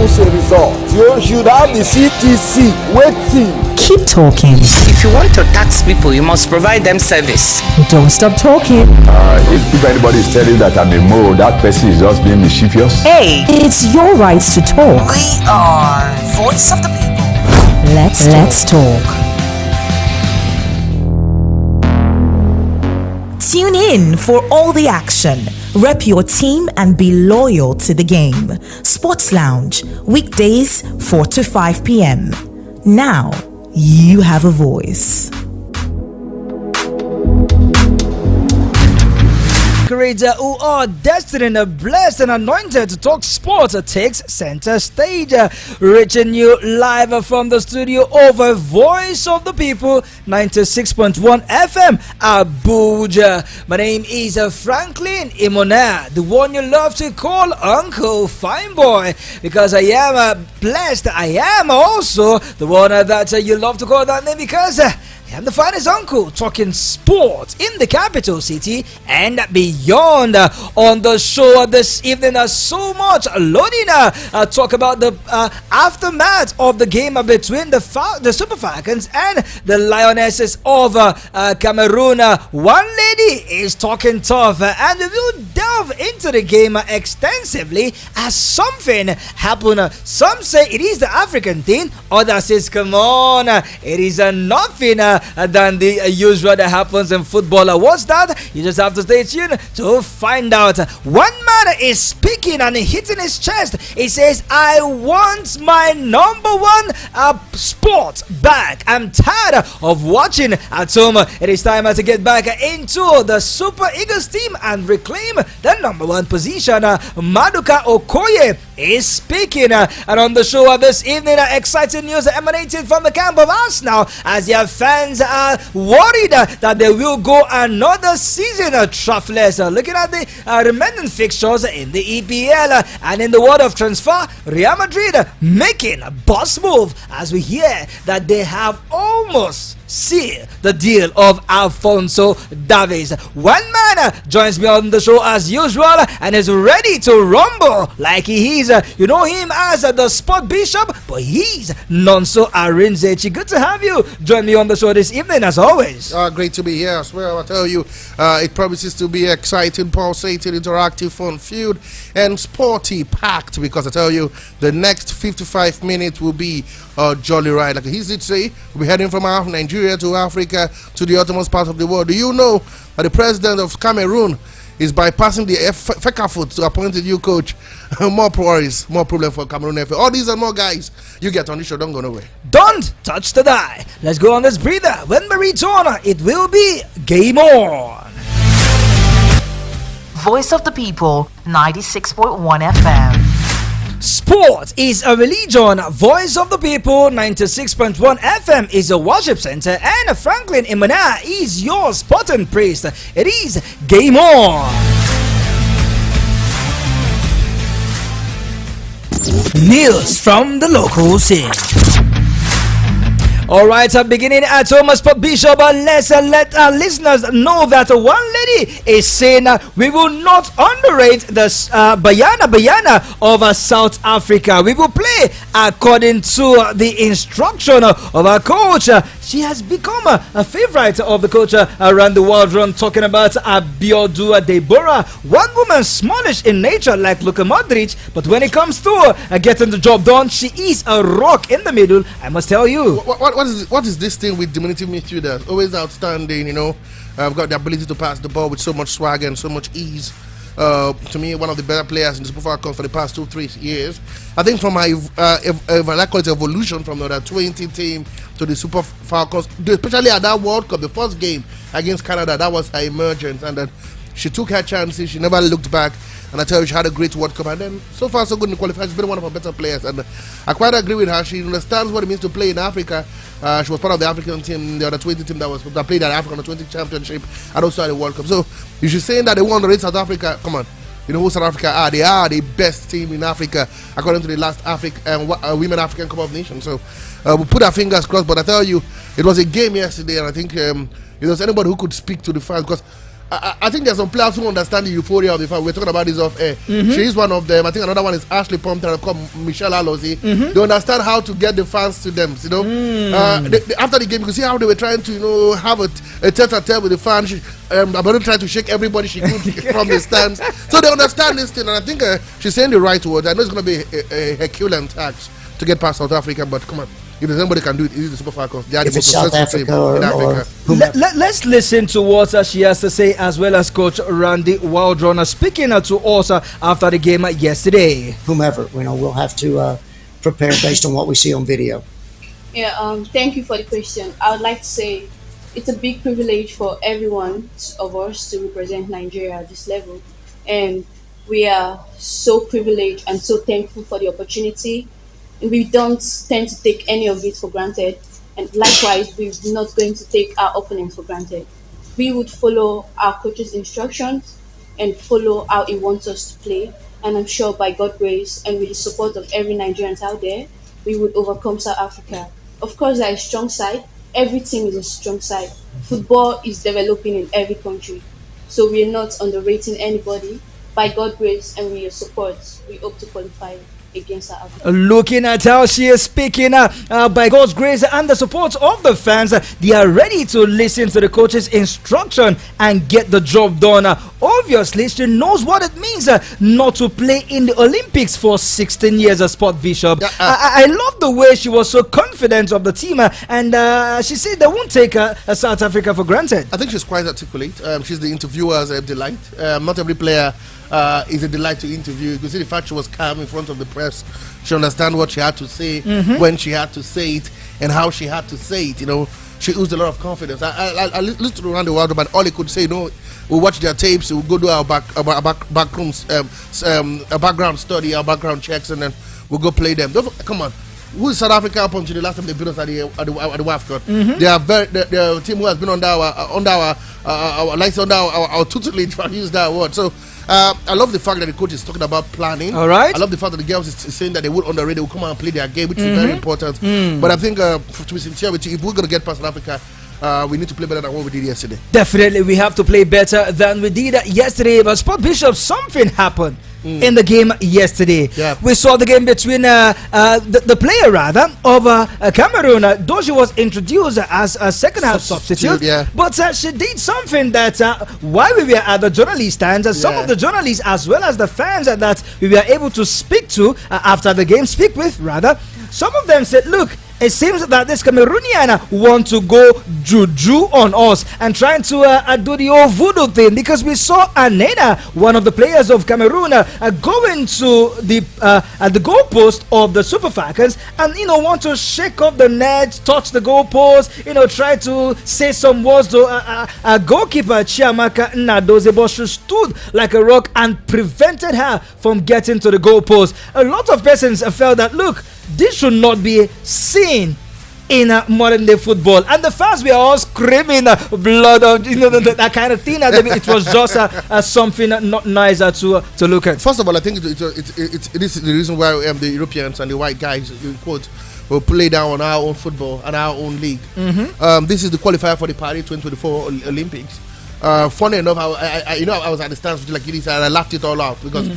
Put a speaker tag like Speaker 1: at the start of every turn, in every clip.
Speaker 1: produce a result. You should have the CTC waiting.
Speaker 2: Keep talking.
Speaker 3: If you want to tax people, you must provide them service.
Speaker 2: Don't stop talking.
Speaker 4: If anybody is telling you that I'm a mole, that person is just being mischievous.
Speaker 2: Hey, it's your right to talk.
Speaker 3: We are Voice of the People.
Speaker 2: Let's talk. Tune in for all the action. Rep your team and be loyal to the game. Sports Lounge, weekdays 4 to 5 p.m. Now, you have a voice.
Speaker 5: Creator who are destined and blessed and anointed to talk sports takes center stage. Reaching you live from the studio over Voice of the People 96.1 FM Abuja. My name is Franklin Imona, the one you love to call Uncle Fine Boy, because I am blessed. I am also the one that you love to call that name because I am the finest uncle talking sports in the capital city and beyond. On the show this evening, so much loading. Talk about the aftermath of the game between the Super Falcons and the Lionesses of Cameroon. One lady is talking tough, and we will delve into the game extensively as something happened. Some say it is the African thing, others says, come on, it is nothing than the usual that happens in football. What's that? You just have to stay tuned to find out. One man is speaking and hitting his chest. He says, I want my number one sport back. I'm tired of watching at home. It is time to get back into the Super Eagles team and reclaim the number one position. Maduka Okoye is speaking, and on the show this evening, exciting news emanating from the camp of Arsenal as their fans are worried that they will go another season troughless. Looking at the remaining fixtures in the EPL, and in the world of transfer, Real Madrid making a boss move as we hear that they have almost see the deal of Alphonso Davies. One man joins me on the show as usual and is ready to rumble like he is. You know him as the Sport Bishop, but he's Nonso Arinzechi. Good to have you join me on the show this evening as always.
Speaker 6: Great to be here as well. I tell you, it promises to be exciting, pulsating, interactive, fun-filled, and sporty packed, because I tell you, the next 55 minutes will be a jolly ride. Like he did say, we'll be heading from Nigeria to Africa to the uttermost part of the world. Do you know that the president of Cameroon is bypassing the FECAFOOT to appoint a new coach? More worries, more problem for Cameroon FA. All these and more guys you get on the show. Don't go nowhere.
Speaker 5: Don't touch the die. Let's go on this breather. When we return, it will be game on.
Speaker 2: Voice of the People, 96.1 FM.
Speaker 5: Sport is a religion. Voice of the People 96.1 FM is a worship center, and Franklin Imana is your sporting priest. It is game on. News from the local scene. Alright, beginning at Thomas Bishop, let's let our listeners know that one lady is saying we will not underrate the Bayana of South Africa. We will play according to the instruction of our coach. She has become a favorite of the coach around the world. Talking about Deborah, one woman smallish in nature like Luka Modric, but when it comes to getting the job done, she is a rock in the middle, I must tell you.
Speaker 6: What is this thing with diminutive midfielders? Always outstanding, you know. I've got the ability to pass the ball with so much swagger and so much ease. To me, one of the better players in the Super Falcons for the past 2-3 years. I think from my evolution from the under 20 team to the Super Falcons, especially at that World Cup, the first game against Canada, that was her emergence, and then she took her chances. She never looked back. And I tell you, she had a great World Cup, and then so far so good in the qualifiers. She's been one of our better players, and I quite agree with her. She understands what it means to play in Africa. She was part of the African team, the under 20 team that played at African under 20 championship, and also at the World Cup. So if she's saying that they won the race South Africa, come on, you know who South Africa are? They are the best team in Africa according to the last Women African Cup of Nations. So we put our fingers crossed. But I tell you, it was a game yesterday, and I think if there was anybody who could speak to the fans, because I think there's some players who understand the euphoria of the fan. We're talking about this off air. She is one of them. I think another one is Ashley Pompton, called Michelle Alozie. They understand how to get the fans to them. You know, after the game, you can see how they were trying to have a tete-a-tete with the fans. About trying to shake everybody she could from the stands. So they understand this thing, and I think she's saying the right words. I know it's going to be a Herculean task to get past South Africa, but come on. If there's anybody can do it, it is the Super Falcons. They are the most successful team in Africa.
Speaker 5: Let's listen to what she has to say, as well as Coach Randy Waldron speaking to us after the game yesterday.
Speaker 7: Whomever, we'll have to prepare based on what we see on video.
Speaker 8: Yeah, thank you for the question. I would like to say it's a big privilege for everyone of us to represent Nigeria at this level. And we are so privileged and so thankful for the opportunity. We don't tend to take any of it for granted, and likewise, we're not going to take our opponents for granted. We would follow our coach's instructions and follow how he wants us to play, and I'm sure by God's grace and with the support of every Nigerian out there, we would overcome South Africa. Of course, there is a strong side. Every team is a strong side. Football is developing in every country, so we are not underrating anybody. By God's grace and with your support, we hope to qualify against South Africa.
Speaker 5: Looking at how she is speaking, by God's grace and the support of the fans, they are ready to listen to the coach's instruction and get the job done. Obviously, she knows what it means not to play in the Olympics for 16 years as sport bishop. I love the way she was so confident of the team, and she said they won't take South Africa for granted.
Speaker 6: I think she's quite articulate. She's the interviewer's delight. Not every player is a delight to interview. You can see the fact she was calm in front of the press. She understands what she had to say, when she had to say it, and how she had to say it. She oozed a lot of confidence. I listened around the world, but all he could say, we'll watch their tapes, we'll go do our backrooms, a background study, our background checks, and then we'll go play them. Come on. Who is South Africa up until the last time they beat us at the Afcon? They are they're a team who has been under our tutelage, if I use that word. So I love the fact that the coach is talking about planning.
Speaker 5: All right.
Speaker 6: I love the fact that the girls is saying that they would underrate, they will come out and play their game, which is very important. But I think to be sincere with you, if we're going to get past South Africa, we need to play better than what we did yesterday.
Speaker 5: Definitely, we have to play better than we did yesterday. But Sport Bishop, something happened in the game yesterday.
Speaker 6: Yeah.
Speaker 5: We saw the game between the player of Cameroon, though she was introduced as a second half substitute.
Speaker 6: Yeah.
Speaker 5: But she did something that while we were at the journalist stands, some of the journalists as well as the fans that we were able to speak to after the game, some of them said, look, it seems that this Cameroonian want to go juju on us and trying to do the old voodoo thing, because we saw Anena, one of the players of Cameroon, going to the goalpost of the Super Falcons and want to shake up the net, touch the goalpost, try to say some words to goalkeeper Chiamaka Nnadozie, but she stood like a rock and prevented her from getting to the goalpost. A lot of persons felt that, look, this should not be seen in modern day football, and the fans were all screaming blood on that kind of thing. It was just something not nice to look at.
Speaker 6: First of all, I think this is the reason why the Europeans and the white guys, in quote, will play down on our own football and our own league. This is the qualifier for the Paris 2024 Olympics. Funny enough, I was at the stands like this, and I laughed it all out because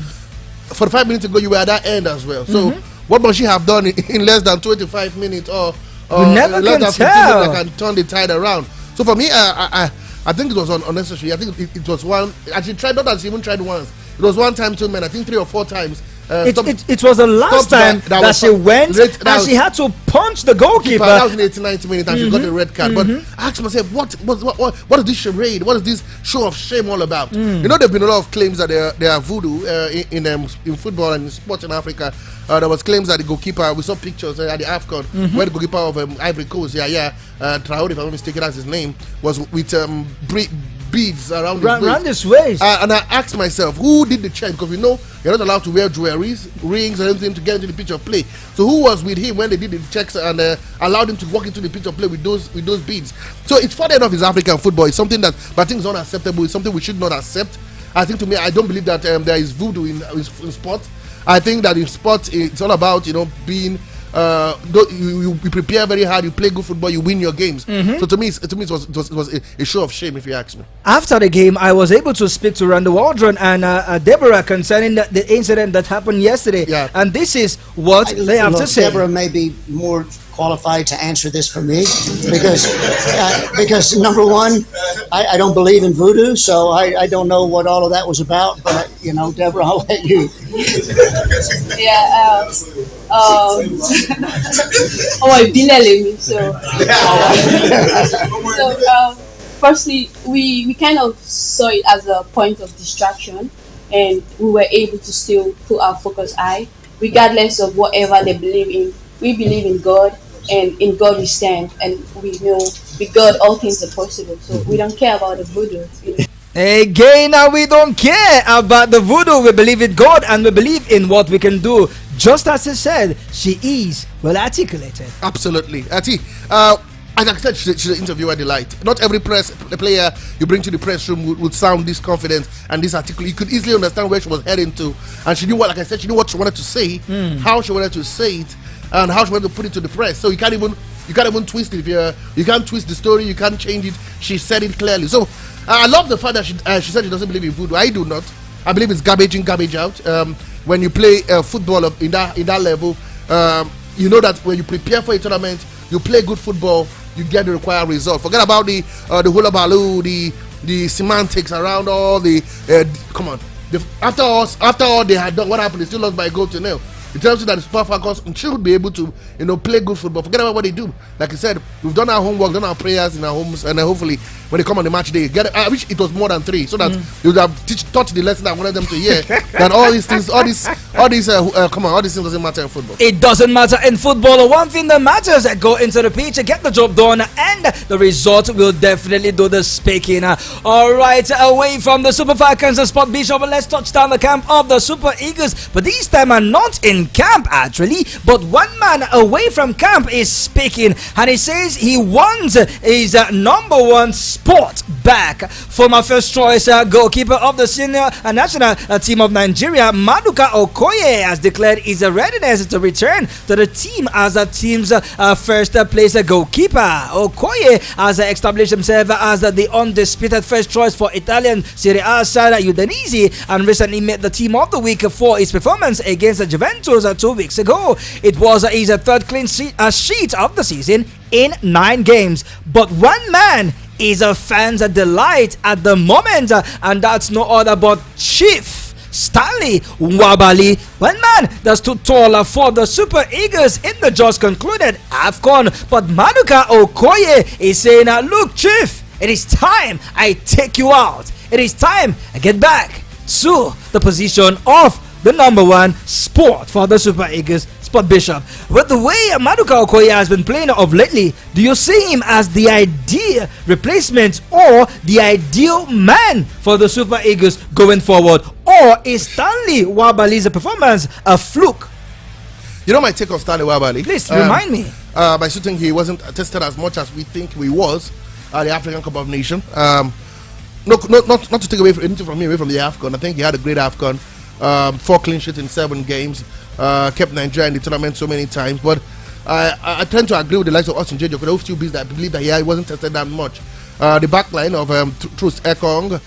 Speaker 6: 45 minutes ago you were at that end as well. So what must she have done in less than 25 minutes or
Speaker 5: never
Speaker 6: less
Speaker 5: can
Speaker 6: than 15
Speaker 5: tell.
Speaker 6: minutes that can turn the tide around? So for me, I think it was unnecessary. I think it was one. And she tried, not that she even tried once. It was one time, 2 men. I think 3 or 4 times.
Speaker 5: It was the last time that she went and she had to punch the goalkeeper.
Speaker 6: That was in the 89th minute and she got the red card. But I asked myself, what is this charade? What is this show of shame all about? There have been a lot of claims that they are voodoo in football and in sports in Africa. There was claims that the goalkeeper, we saw pictures at the Afcon where the goalkeeper of Ivory Coast, Traore, if I'm not mistaken, that's his name, was with beads around
Speaker 5: his waist.
Speaker 6: And I asked myself, who did the check? Because you're not allowed to wear jewelry, rings, or anything to get into the pitch of play. So who was with him when they did the checks and allowed him to walk into the pitch of play with those beads? So it's funny enough, it's African football. It's something that, but I think it's unacceptable. It's something we should not accept. I think, to me, I don't believe that there is voodoo in sport. I think that in sport it's all about being you prepare very hard, you play good football, you win your games. So to me, it was a show of shame, if you ask me.
Speaker 5: After the game, I was able to speak to Randy Waldron and Deborah concerning the incident that happened yesterday.
Speaker 6: Yeah.
Speaker 5: And this is what they have to say.
Speaker 7: Deborah may be more qualified to answer this for me because number one, I don't believe in voodoo, so I don't know what all of that was about. But Deborah, I'll let you.
Speaker 8: Yeah. Firstly, we kind of saw it as a point of distraction, and we were able to still put our focus high, regardless of whatever they believe in. We believe in God, and in God we stand, and we know with God all things are possible. So we don't care about the voodoo.
Speaker 5: Again, we don't care about the voodoo. We believe in God and we believe in what we can do. Just as I said, she is well articulated.
Speaker 6: Absolutely. Ati, as I said, she's an interviewer delight. Not every player you bring to the press room would sound this confident and this articulate. You could easily understand where she was heading to, and she knew what, like I said, she knew what she wanted to say, how she wanted to say it, and how she wanted to put it to the press. So you can't even twist it. You can't twist the story. You can't change it. She said it clearly. So I love the fact that she said she doesn't believe in voodoo. I do not. I believe it's garbage in, garbage out. When you play football in that level, you know that when you prepare for a tournament, you play good football, you get the required result. Forget about the hula baloo, the semantics around all the. Come on, after all they had done, what happened? They still lost by a goal to nil. It tells you that the Super Falcons should be able to, play good football. Forget about what they do. Like I said, we've done our homework, done our prayers in our homes, and hopefully when they come on the match day, I wish it was more than 3, so that they would have taught the lesson I wanted them to hear. That all these things doesn't matter in football.
Speaker 5: It doesn't matter in football. One thing that matters: go into the pitch, get the job done, and the result will definitely do the speaking. All right, away from the Super Falcons and Sport Bishop, let's touch down the camp of the Super Eagles. But this time, are not in camp actually, but one man away from camp is speaking, and he says he wants his number one spot back. Former first choice goalkeeper of the senior national team of Nigeria, Maduka Okoye, has declared his readiness to return to the team as a team's first place goalkeeper. Okoye has established himself as the undisputed first choice for Italian Serie A side Udinese, and recently made the team of the week for his performance against Juventus 2 weeks ago. It was his third clean sheet of the season in 9 games. But one man is a fan's delight at the moment, and that's no other but Chief Stanley Wabali. One man that stood tall for the Super Eagles in the just concluded Afcon. But Maduka Okoye is saying, look, Chief, it is time I take you out. It is time I get back to the position of the number one sport for the Super Eagles, Sport Bishop. With the way Maduka Okoye has been playing of lately, do you see him as the ideal replacement or the ideal man for the Super Eagles going forward? Or is Stanley Wabali's performance a fluke?
Speaker 6: You know my take on Stanley Wabali?
Speaker 5: Please remind me.
Speaker 6: I still think he wasn't tested as much as we think he was at the African Cup of Nations. Not to take anything from the Afcon. I think he had a great Afcon. 4 clean sheets in 7 games, kept Nigeria in the tournament so many times. But I tend to agree with the likes of Austin Jejo. Because still believe that he wasn't tested that much. The back line of Truth Ekong,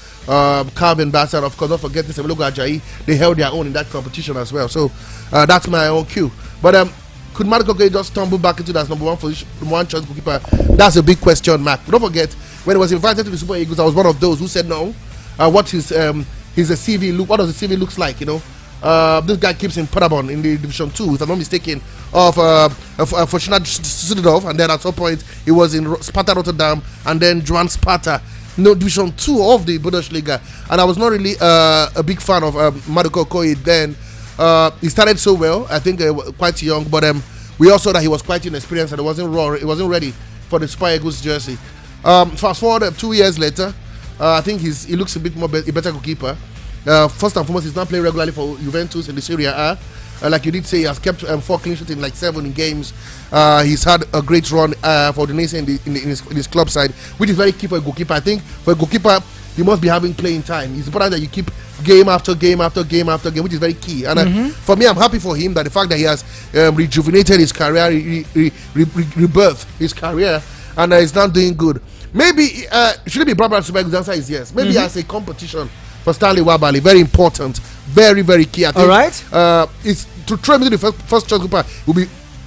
Speaker 6: Calvin Bassett, of course, don't forget this Emelogo Ajayi. They held their own in that competition as well. So that's my own cue. But could Maduka Okoye just stumble back into that number one choice goalkeeper? That's a big question mark. But don't forget, when he was invited to the Super Eagles, I was one of those who said no. What his CV look? What does the CV looks like? This guy keeps in Paderborn in the Division 2, if I'm not mistaken, of Fortuna Düsseldorf, and then at some point he was in Sparta Rotterdam, and then Johan Sparta, Division 2 of the Bundesliga. And I was not really a big fan of Maduka Okoye then. He started so well, I think quite young, but we also saw that he was quite inexperienced and he wasn't ready for the Super Eagles jersey. Fast forward 2 years later, I think he looks a better goalkeeper. First and foremost, he's not playing regularly for Juventus in the Serie A. Like you did say, he has kept 4 clean sheets in like 7 games. He's had a great run for Udinese in his club side, which is very key for a goalkeeper. I think for a goalkeeper, you must be having playing time. It's important that you keep game after game after game after game, which is very key. And for me, I'm happy for him that the fact that he has rejuvenated his career, rebirthed his career, and is now doing good. Maybe should it be proper Super Eagles? The answer is yes. Maybe as a competition for Stanley Wabali, very important, very very key. I think.
Speaker 5: All right.
Speaker 6: It's to throw him into the first choice group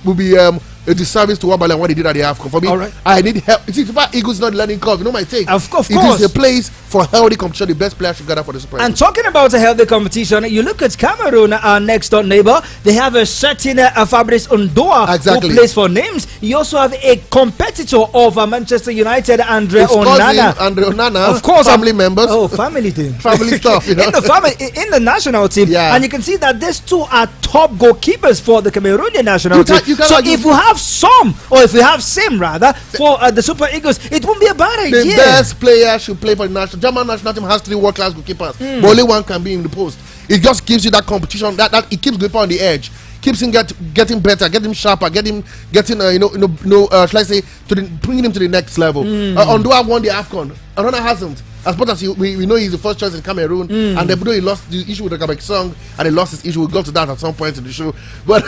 Speaker 6: will be a disservice to Wabali and what he did at the Afcon. For me,
Speaker 5: all right.
Speaker 6: I need help. You see, Super Eagles not learning curve. You know my take.
Speaker 5: Of course.
Speaker 6: It is a place for healthy competition. The best players should gather for the Super Eagles.
Speaker 5: And talking about a healthy competition, you look at Cameroon, our next door neighbor. They have a certain Fabrice Ondoa
Speaker 6: exactly.
Speaker 5: who plays for names. You also have a competitor of Manchester United, Andre Onana.
Speaker 6: Andre Onana,
Speaker 5: of course,
Speaker 6: family members.
Speaker 5: Oh, family thing.
Speaker 6: Family stuff. You know?
Speaker 5: In the family, in the national team,
Speaker 6: yeah.
Speaker 5: And you can see that these two are top goalkeepers for the Cameroonian national team. So if you have some, or if you have same rather, for the Super Eagles, it won't be a bad idea.
Speaker 6: The best player should play for the national. German national team has 3 world-class goalkeepers, but only one can be in the post. It just gives you that competition. That it keeps goalkeeper on the edge, keeps him getting better, getting sharper, getting shall I say, bringing him to the next level. Ondoa won the Afcon. Another hasn't. As much as we know he's the first choice in Cameroon, and though he lost the issue with the Kabek song, and he lost his issue, we'll go to that at some point in the show. But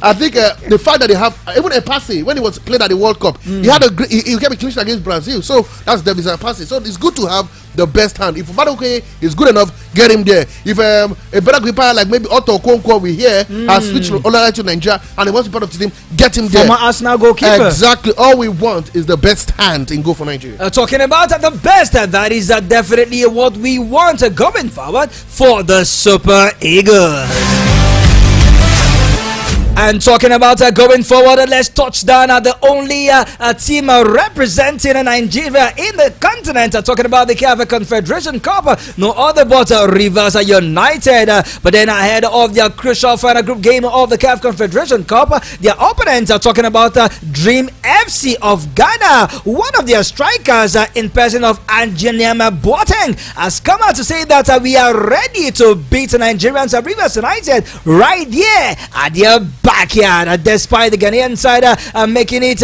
Speaker 6: I think the fact that they have even a Passe, when he was played at the World Cup, he had he came a clean sheet against Brazil. So that's Davis and Passe. So it's good to have the best hand. If Madueke is good enough, get him there. If a better goalkeeper like maybe Otto Okonkwo we hear has switched from El-Rufai to Nigeria and he wants to be part of the team, get him there.
Speaker 5: Former Arsenal goalkeeper.
Speaker 6: Exactly. All we want is the best hand in goal for Nigeria.
Speaker 5: Talking about the best, that is definitely what we want going forward for the Super Eagles. And talking about going forward, let's touch down at the only team representing Nigeria in the continent. Talking about the CAF Confederation Cup, no other but Rivers United. But then ahead of their crucial final group game of the CAF Confederation Cup, their opponents are talking about Dream FC of Ghana. One of their strikers in person of Anjaniama Boateng has come out to say that we are ready to beat Nigerians at Rivers United right here at their backyard, despite the Ghanaian side making it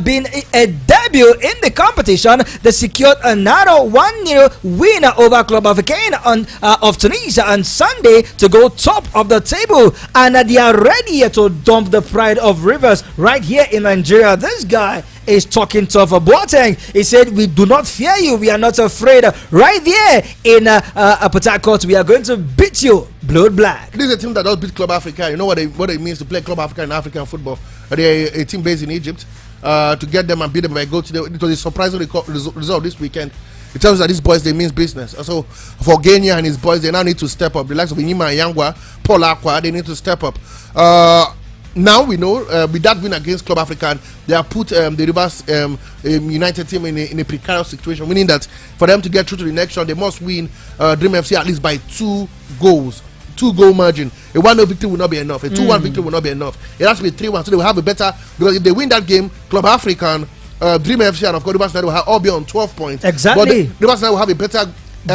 Speaker 5: being a debut in the competition. They secured a narrow 1-0 win over Club Afcon of Tunisia on Sunday to go top of the table, and they are ready to dump the pride of Rivers right here in Nigeria. This guy is talking tough for Boateng. He said, "We do not fear you. We are not afraid. Right there in Port Harcourt, we are going to beat you blood black."
Speaker 6: This is a team that does beat Club Africa. You know what it means to play Club Africa in African football. They're a team based in Egypt. To get them and beat them by goal, it was a surprising result this weekend. It tells us that these boys, they mean business. So for Genia and his boys, they now need to step up. The likes of Inyima Yangwa, Paul Aqua, they need to step up. Now we know with that win against Club African, they have put the Rivers United team in a precarious situation, meaning that for them to get through to the next round, they must win Dream FC at least by 2 goals. 2-goal margin. A 1-0 victory will not be enough. A 2-1 victory will not be enough. It has to be 3-1, so they will have a better, because if they win that game, Club African, Dream FC, and of course Rivers United will all be on 12 points.
Speaker 5: Exactly.
Speaker 6: But Rivers United will have a better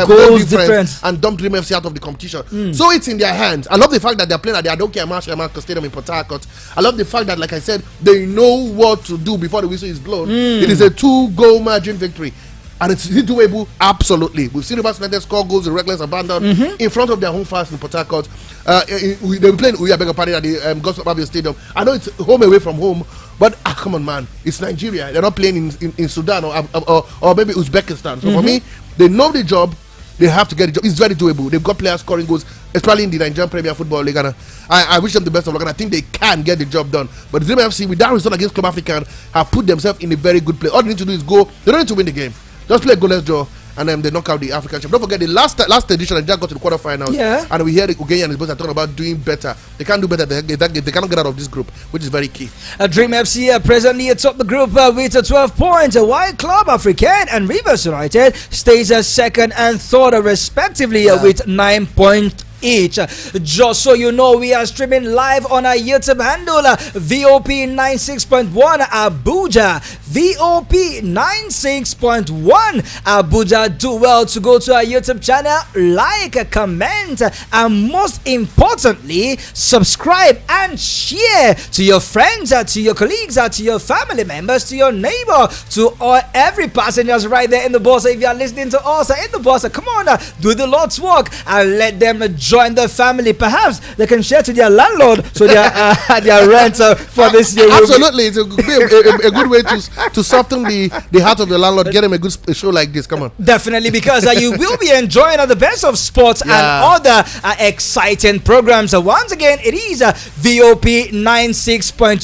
Speaker 5: goal difference
Speaker 6: and dump Dream FC out of the competition. So it's in their hands. I love the fact that they're playing at the Adokia Marshall Stadium in Port Harcourt. I love the fact that, like I said, they know what to do before the whistle is blown. It is a 2-goal margin victory. And it's doable, absolutely. We've seen Rivers United score goals in reckless abandon in front of their home fans in Port Harcourt. They'll be playing Party at the Gospel Bible Stadium. I know it's home away from home, but come on, man, it's Nigeria. They're not playing in Sudan or maybe Uzbekistan. So for me, they know the job. They have to get the job. It's very doable. They've got players scoring goals, especially in the Nigerian Premier Football League. And I wish them the best of luck, and I think they can get the job done. But the Dream FC, with that result against Club African, have put themselves in a very good place. All they need to do is go. They don't need to win the game. Just play a goalless draw, and then they knock out the African champ. Don't forget the last edition, Nigeria got to the quarterfinals.
Speaker 5: Yeah.
Speaker 6: And we hear the Uganda and his boys are talking about doing better. They can't do better. They cannot get out of this group, which is very key.
Speaker 5: Dream FC presently atop the group with 12 points, while Club African and Rivers United stays second and third respectively with 9 points each. Just so you know, we are streaming live on our YouTube handle VOP 96.1 Abuja, VOP 96.1 Abuja. Do well to go to our YouTube channel, like, comment, and most importantly, subscribe and share to your friends, to your colleagues, to your family members, to your neighbor, to every passengers right there in the bus. If you are listening to us in the bus, come on, do the Lord's work and let them join the family. Perhaps they can share to their landlord so their rent for this year.
Speaker 6: Absolutely, it's a good way to soften the heart of the landlord. Get him a good show like this. Come on,
Speaker 5: definitely, because you will be enjoying the best of sports and other exciting programs. Once again, it is VOP 96.1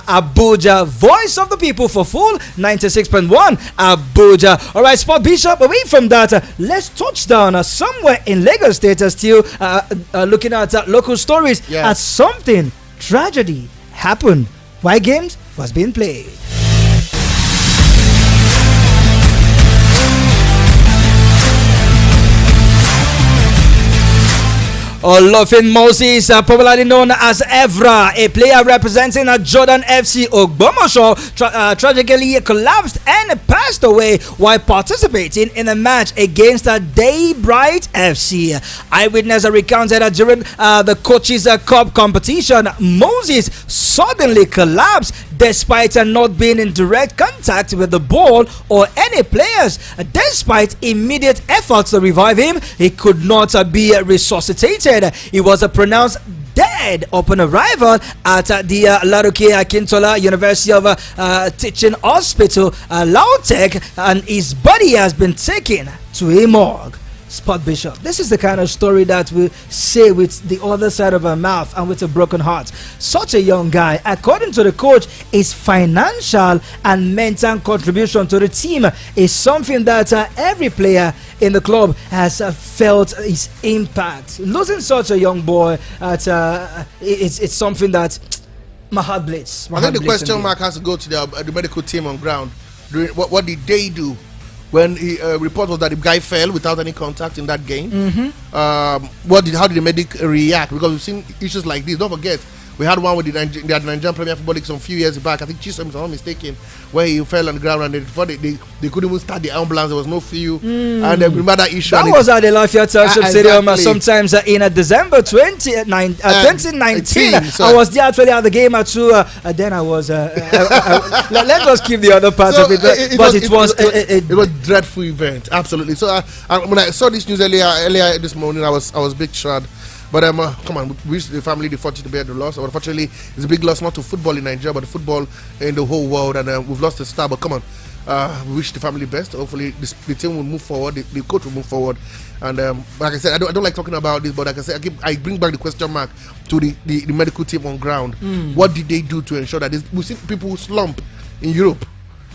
Speaker 5: Abuja, voice of the people for full 96.1 Abuja. All right, Sport Bishop. Away from that, let's touch down somewhere in Lagos State. Still looking at local stories. As something tragedy happened while games was being played. Olufin Moses, popularly known as Evra, a player representing Jordan FC Ogbomoso, tragically collapsed and passed away while participating in a match against Daybright FC. Eyewitness recounted that during the Coaches Cup competition, Moses suddenly collapsed despite not being in direct contact with the ball or any players. Despite immediate efforts to revive him, he could not be resuscitated. He was pronounced dead upon arrival at the Laruke Akintola University of Teaching Hospital, Lautech, and his body has been taken to a morgue. Spot Bishop, this is the kind of story that we say with the other side of our mouth and with a broken heart. Such a young guy, according to the coach, his financial and mental contribution to the team is something that every player in the club has felt his impact. Losing such a young boy, it's something that my heart bleeds.
Speaker 6: I think the question mark has to go to the medical team on ground. What did they do? When he report was that the guy fell without any contact in that game. How did the medic react? Because we've seen issues like this. Don't forget, we had one with the Nigerian Premier Football League some few years back. I think Chisom, if I'm not mistaken, where he fell on the ground and they couldn't even start the ambulance. There was no fuel, and remember that issue.
Speaker 5: That was at the Lafayette Township Stadium sometimes in December 2019. I was there actually at the game too. Then I was. Let us keep the other part of it. But it was a
Speaker 6: dreadful event. Absolutely. So when I saw this news earlier this morning, I was big sad. But come on, we wish the family the fortune to bear the loss. Unfortunately, it's a big loss not to football in Nigeria, but the football in the whole world. And we've lost the star. But come on, we wish the family best. Hopefully, the team will move forward. The coach will move forward. And like I said, I don't like talking about this, but like I said, I bring back the question mark to the medical team on ground. What did they do to ensure that we've seen people slump in Europe?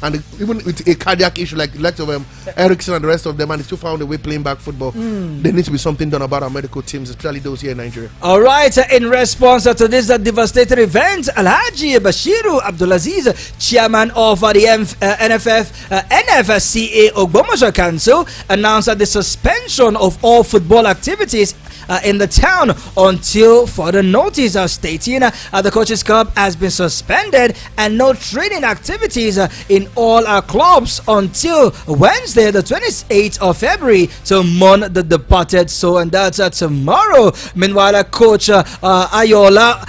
Speaker 6: And even with a cardiac issue like the likes of Ericsson and the rest of them, and they still found a way playing back football. There needs to be something done about our medical teams, especially those here in Nigeria. All
Speaker 5: right, in response to this devastating event, Alhaji Bashiru Abdulaziz, chairman of the NFCA Ogbomoso Council, announced the suspension of all football activities in the town until further notice, stating the Coaches Cup has been suspended and no training activities in all our clubs until Wednesday, the 28th of February, to mourn the departed. So, and that's tomorrow. Meanwhile, Coach Ayola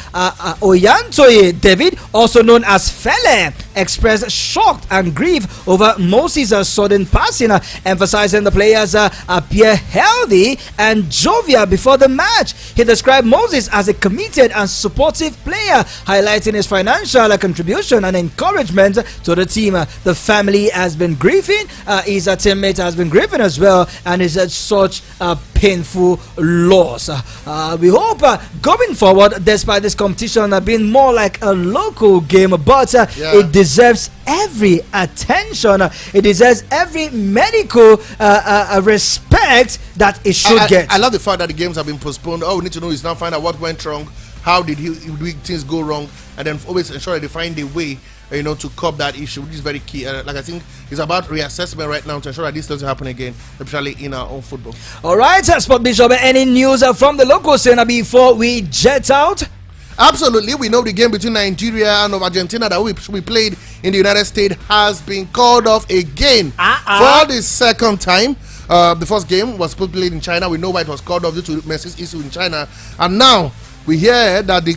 Speaker 5: Oyantoye David, also known as Fele, expressed shock and grief over Moses' sudden passing, emphasizing the players appear healthy and jovial before the match. He described Moses as a committed and supportive player, highlighting his financial contribution and encouragement to the team. The family has been grieving, his teammate has been grieving as well, and it's such a painful loss. We hope going forward, despite this competition being more like a local game, but it deserves every attention. It deserves every medical respect that it should get.
Speaker 6: I love the fact that the games have been postponed. All we need to know is now find out what went wrong, how did things go wrong, and then always ensure that they find a way to curb that issue, which is very key. Like I think it's about reassessment right now to ensure that this doesn't happen again, especially in our own football.
Speaker 5: All right, Sport Bishop, any news from the local scene before we jet out?
Speaker 6: Absolutely, we know the game between Nigeria and Argentina that we played in the United States has been called off again for the second time. The first game was played in China. We know why it was called off due to Messi's issue in China. And now we hear that the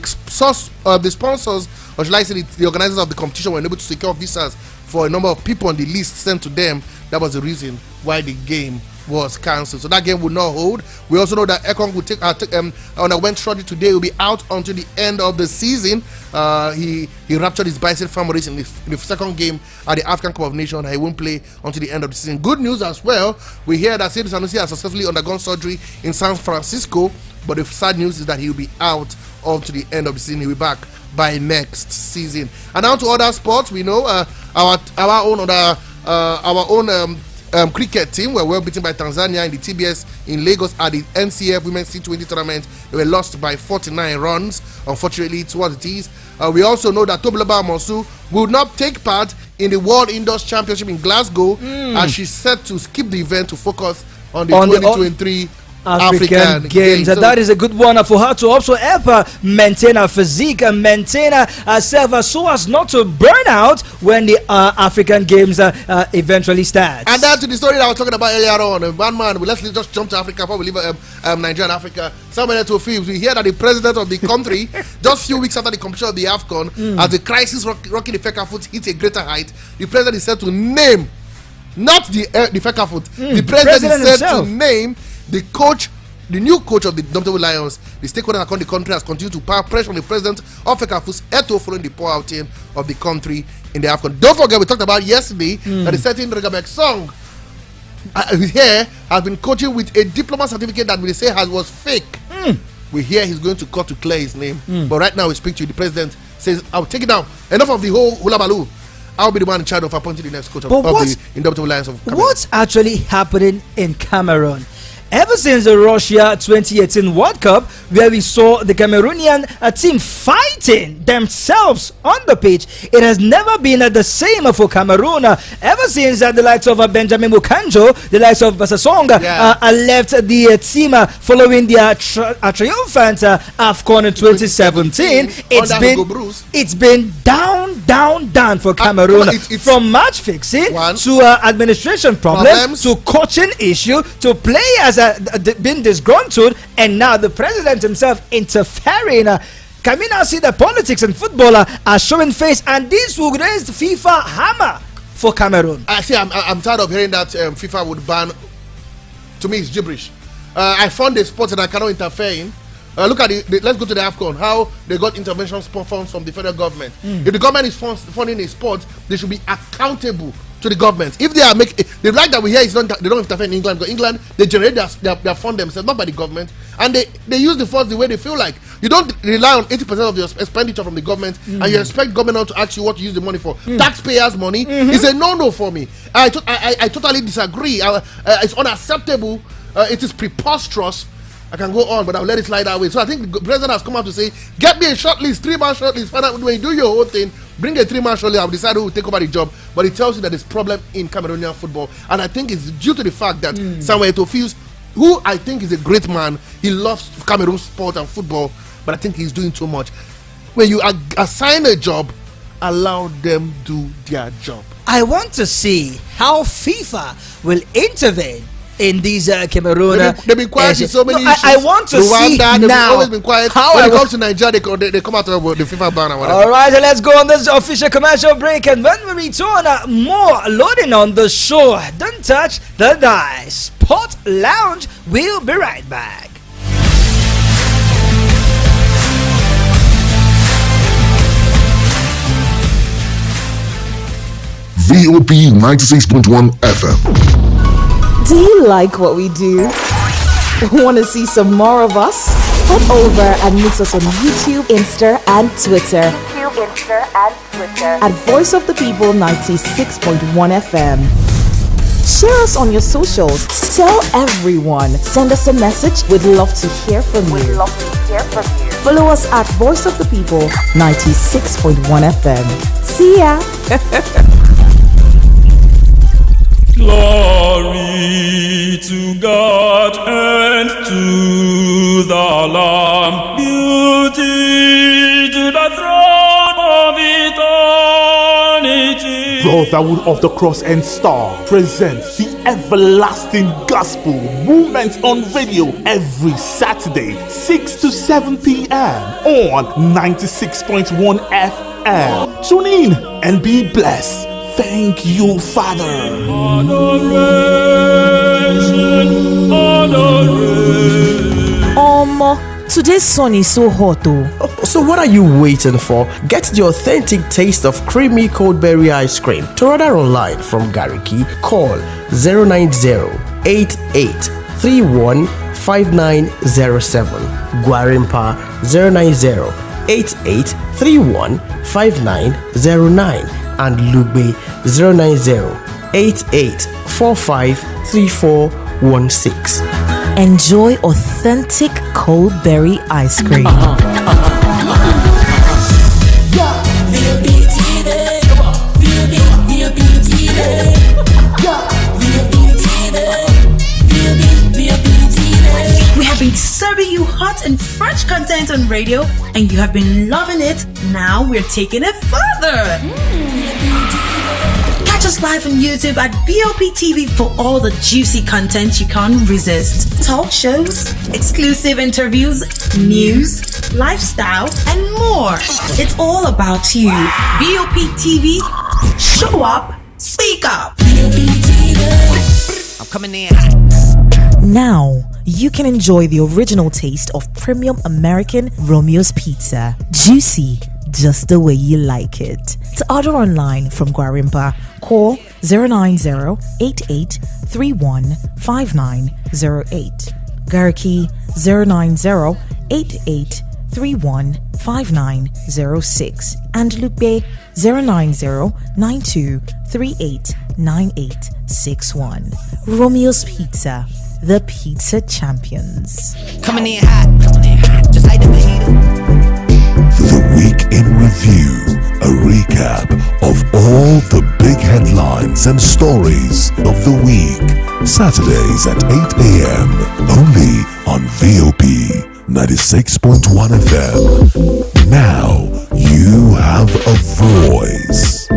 Speaker 6: sponsors, or should I say the organizers of the competition, were unable to secure visas for a number of people on the list sent to them. That was the reason why the game was cancelled. So that game will not hold. We also know that Afcon will underwent surgery today. Will be out until the end of the season. He ruptured his bicep femoris in the second game at the African Cup of Nations. He won't play until the end of the season. Good news as well. We hear that Seydou Sanusi has successfully undergone surgery in San Francisco. But the sad news is that he will be out until the end of the season. He'll be back by next season. And now to other sports. We know our own cricket team were well beaten by Tanzania in the TBS in Lagos at the NCF Women's T20 tournament. They were lost by 49 runs, unfortunately, it's what it is. We also know that Tobiloba Amosu will not take part in the World Indoors Championship in Glasgow, as she's set to skip the event to focus on the 2023 African Games.
Speaker 5: And that is a good one for her to also help her maintain her physique and maintain herself so as not to burn out when the African Games eventually start.
Speaker 6: And that's the story that I was talking about earlier on. One man, let's just jump to Africa before we leave Nigeria and Africa. Somewhere to Philips, we hear that the president of the country, just a few weeks after the completion of the Afcon, as the crisis rocking the Fecafoot hits a greater height, the president is said to name, not the Fecafoot, the president is said to name the new coach of the Indomitable Lions. The stakeholders across the country has continued to power pressure on the president of Fecafoot's Eto following the poor outing of the country in the Afcon. Don't forget, we talked about yesterday that the certain Regabec song here has been coaching with a diploma certificate that we say was fake. We hear he's going to court to clear his name. But right now we speak to you. The president says, I'll take it down. Enough of the whole hula baloo. I'll be the one in charge of appointing the next coach of the Indomitable Lions of Cameroon.
Speaker 5: What's actually happening in Cameroon? Ever since the Russia 2018 World Cup, where we saw the Cameroonian team fighting themselves on the pitch, it has never been the same for Cameroon. Ever since the likes of Benjamin Mukanjo, the likes of Basasong left the team following their triumphant Afcon in 2017, it's been down for Cameroon. From match fixing to administration problems to coaching issue to players been disgruntled, and now the president himself interfering. Can we now see the politics and football are showing face, and this will raise the FIFA hammer for Cameroon?
Speaker 6: I'm tired of hearing that FIFA would ban. To me, it's gibberish. I found a sport that I cannot interfere in. Look at let's go to the Afcon. How they got intervention funds from the federal government. If the government is funding a sport, they should be accountable to the government. If they are making the right that we hear is not, they don't interfere in England, because England, they generate their fund themselves, not by the government, and they use the funds the way they feel like. You don't rely on 80% of your expenditure from the government, and you expect government not to ask you what to use the money for. Taxpayers' money is a no for me. I totally disagree. It's unacceptable. It is preposterous. I can go on, but I'll let it slide that way. So I think the president has come out to say, get me a short list, 3-man short list. Find out when you do your whole thing, bring a 3-man short list. I'll decide who will take over the job. But it tells you that there's problem in Cameroonian football, and I think it's due to the fact that Samuel Eto'o feels, who I think is a great man, he loves Cameroon sport and football, but I think he's doing too much. When you assign a job, allow them do their job.
Speaker 5: I want to see how FIFA will intervene in these Cameroon.
Speaker 6: They've been quiet in so many issues.
Speaker 5: I want to see now.
Speaker 6: They've always been quiet. How when it comes to Nigeria, they come out of the FIFA ban or whatever.
Speaker 5: All right, let's go on this official commercial break, and when we return, more loading on the show. Don't touch the dial. Sport Lounge. We'll be right back.
Speaker 9: VOP 96.1 FM.
Speaker 2: Do you like what we do? Want to see some more of us? Head over and meet us on YouTube, Insta, and Twitter. At Voice of the People 96.1 FM. Share us on your socials. Tell everyone. Send us a message. We'd love to hear from you. Follow us at Voice of the People 96.1 FM. See ya.
Speaker 10: Glory to God and to the Lamb. Beauty
Speaker 11: Brotherhood of the Cross and Star presents the Everlasting Gospel Movement on Radio every Saturday, 6 to 7 p.m. on 96.1 FM. Tune in and be blessed. Thank you, Father.
Speaker 2: Today's sun is so hot though.
Speaker 12: So what are you waiting for? Get the authentic taste of creamy cold berry ice cream. To order online from Gariki, call 090-8831-5907. Guarimpa 090-8831-5909. And Lugbe 090-8845-3416.
Speaker 2: Enjoy authentic cold berry ice cream.
Speaker 13: We have been serving you hot and fresh content on radio, and you have been loving it. Now we're taking it further. Catch us live on YouTube at VOP TV for all the juicy content you can't resist. Talk shows, exclusive interviews, news, lifestyle, and more. It's all about you. VOP TV, show up, speak up.
Speaker 3: I'm coming in hot.
Speaker 2: Now, you can enjoy the original taste of premium American Romeo's Pizza. Juicy, just the way you like it. To order online from Guarimpa, call 090-8831-5908. Gariki 090-8831-5906. And Lupe 090-9238-9861. Romeo's Pizza, the pizza champions.
Speaker 3: Coming in hot, just like the fajita.
Speaker 9: The Week in Review, a recap of all the big headlines and stories of the week. Saturdays at 8 a.m. only on VOP 96.1 FM. Now you have a voice.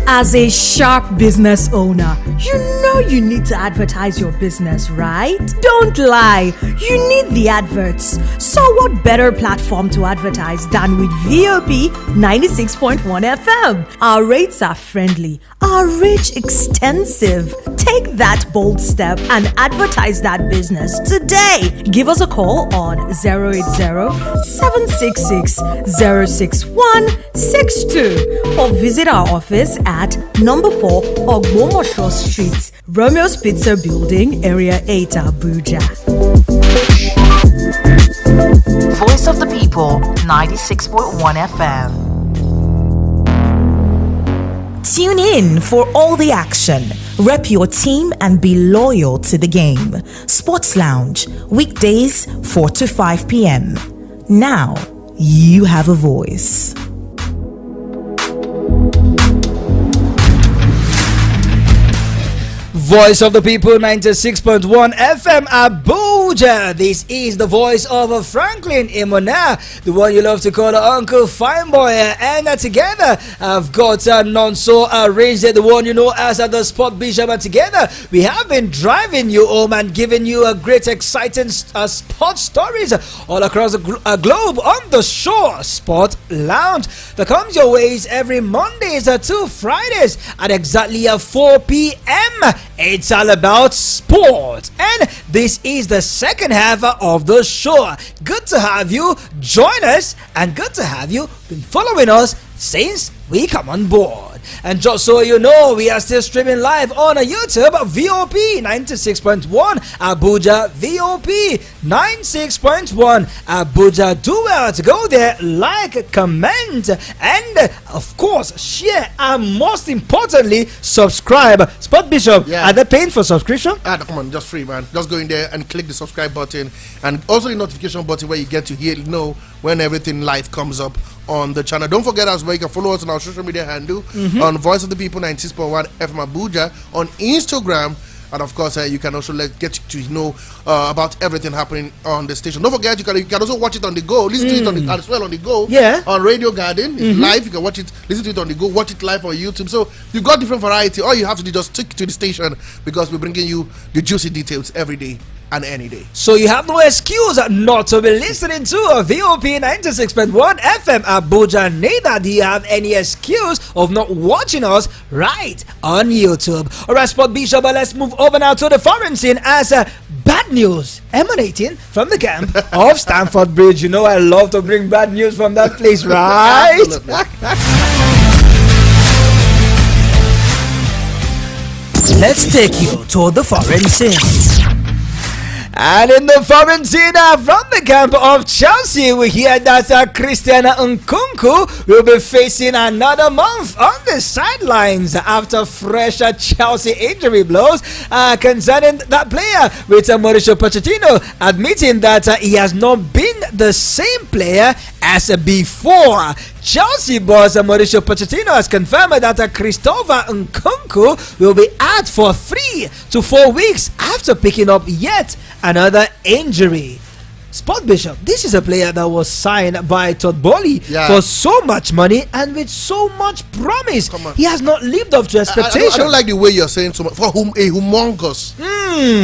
Speaker 14: As a sharp business owner, you know you need to advertise your business, right? Don't lie, you need the adverts. So what better platform to advertise than with VOP 96.1 FM? Our rates are friendly, our reach extensive. Take that bold step and advertise that business today. Give us a call on 080-766-06162 or visit our office at number 4 Ogbomosho Street, Romeo's Pizza Building, Area 8, Abuja.
Speaker 2: Voice of the People, 96.1 FM. Tune in for all the action. Rep your team and be loyal to the game. Sports Lounge, weekdays 4 to 5 p.m. Now, you have a voice.
Speaker 5: Voice of the People, 96.1 FM Abuja. This is the voice of Franklin Imona, the one you love to call Uncle Fineboy. And together, I've got Nonso arranged, the one you know as the Sport Bishop. And together, we have been driving you home and giving you a great, exciting sports stories all across the globe on the show Sport Lounge that comes your ways every Mondays to Fridays at exactly 4 p.m. It's all about sport, and this is the second half of the show. Good to have you join us, and good to have you been following us since we come on board. And just so you know, we are still streaming live on YouTube, VOP 96.1 Abuja, VOP 96.1 Abuja. Do well to go there, like, comment, and of course share, and most importantly subscribe. Spot Bishop, are they paying for subscription?
Speaker 6: Come on, just free, man. Just go in there and click the subscribe button, and also the notification button where you get to know when everything live comes up on the channel. Don't forget as well, you can follow us on our social media handle on Voice of the People 96.1 FM Abuja, on Instagram and of course you can also get to know about everything happening on the station. Don't forget you can also watch it on the go, listen to it as well on the go. On Radio Garden, it's live. You can watch it, listen to it on the go, watch it live on YouTube. So you've got different variety. All you have to do is just stick to the station, because we're bringing you the juicy details every day and any day.
Speaker 5: So you have no excuse not to be listening to a VOP 96.1 FM Abuja. Neither do you have any excuse of not watching us right on YouTube. Alright, Sport Bishop, let's move over now to the foreign scene as bad news emanating from the camp of Stamford Bridge. You know I love to bring bad news from that place, right? Let's take you to the foreign scene. And in the foreign scene from the camp of Chelsea, we hear that Christian Nkunku will be facing another month on the sidelines after fresh Chelsea injury blows concerning that player, with Mauricio Pochettino admitting that he has not been the same player as before. Chelsea boss Mauricio Pochettino has confirmed that Christopher Nkunku will be out for 3 to 4 weeks after picking up yet another injury. Sport Bishop, this is a player that was signed by Todd Bowley for so much money and with so much promise. He has not lived up to expectations.
Speaker 6: I don't like the way you're saying so much. For whom a humongous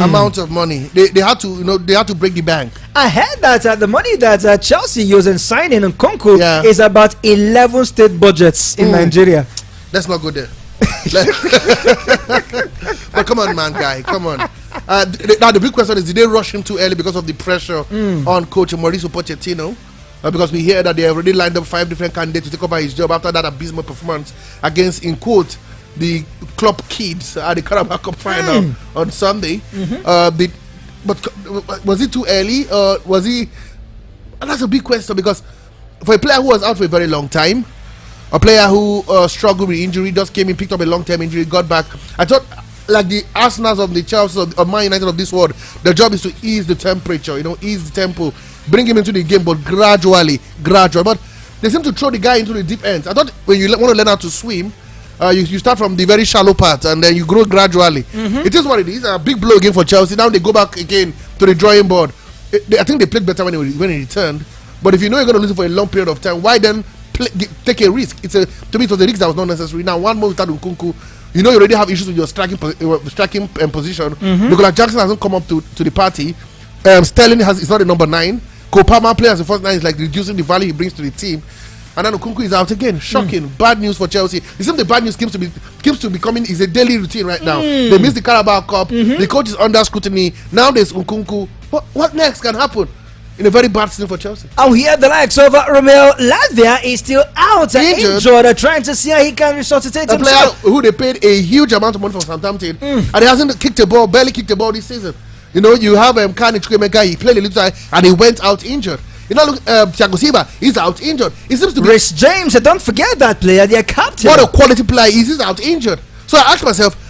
Speaker 6: amount of money, they had to break the bank.
Speaker 5: I heard that the money that Chelsea used in signing Nkunku is about 11 state budgets in Nigeria.
Speaker 6: Let's not go there. But come on, man, guy, come on. Now the big question is, did they rush him too early because of the pressure on coach Mauricio Pochettino? Because we hear that they already lined up 5 different candidates to take over his job after that abysmal performance against, in quote, the club kids at the Carabao Cup final on Sunday. But was it too early? Was he? And that's a big question, because for a player who was out for a very long time, a player who struggled with injury, just came in, picked up a long-term injury, got back. I thought, like the Arsenals of the Chelsea of Man United of this world, the job is to ease the temperature, ease the tempo, bring him into the game, but gradually. But they seem to throw the guy into the deep end. I thought when you want to learn how to swim, you start from the very shallow part and then you grow gradually. It is what it is. A big blow again for Chelsea. Now they go back again to the drawing board. I think they played better when he returned. But if you know you're going to lose it for a long period of time, why then take a risk? To me, it was a risk that was not necessary. Now, one more without Nkunku, you already have issues with your striking position. Nicolas Jackson hasn't come up to the party. Sterling is not a number 9. Kopama plays as the first 9 is like reducing the value he brings to the team. And then Nkunku is out again. Shocking. Bad news for Chelsea. It seems the bad news keeps to becoming is a daily routine right now. They missed the Carabao Cup. The coach is under scrutiny. Now there's Nkunku. What next can happen? In a very bad season for Chelsea.
Speaker 5: And here the likes of Romeo Lavia is still out injured, trying to see how he can resuscitate himself.
Speaker 6: A player who they paid a huge amount of money for Southampton, and he hasn't barely kicked a ball this season. You have Kane Chukwemeka, he played a little time and he went out injured. Look, Thiago Silva, he's out injured. It seems to be
Speaker 5: Rhys James, don't forget that player, their captain.
Speaker 6: What a quality player, he's out injured. So I asked myself,